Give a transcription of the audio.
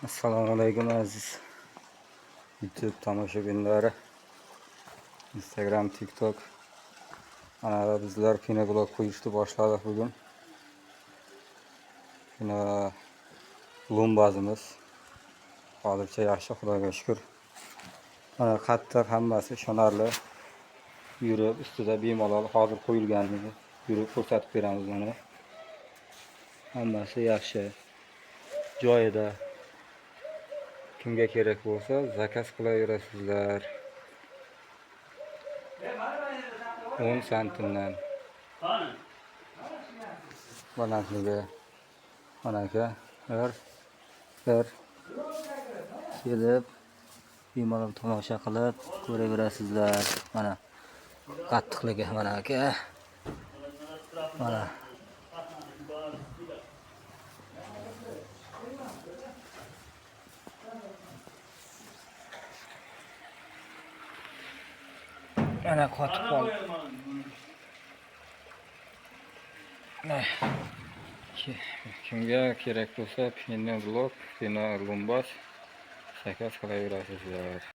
Assalomu alaykum aziz YouTube tomoshabinlari. Instagram, TikTok. Ana bizlar kinoblog qo'yishni boshladik bugun. Kino lumbazimiz hozircha yaxshi, Xudoga shukr. Mana qattiq hammasi ishonarli. Yurib ustida bemalol hozir qo'yilganini yurib ko'rsatib beramiz mana. Hammasi yaxshi. Joyida. Kimga kerak bo'lsa zakaz qilaverasizlar. 10 santimdan balandligi manaka bir kelib bemalol tomosha qilib ko'raverasizlar. Mana qattiqligi manaka. Mana ana qotib qoldi. Kimga kerak bo'lsa Pino Blog, Pino Lumbas zakaz qilaverasizlar.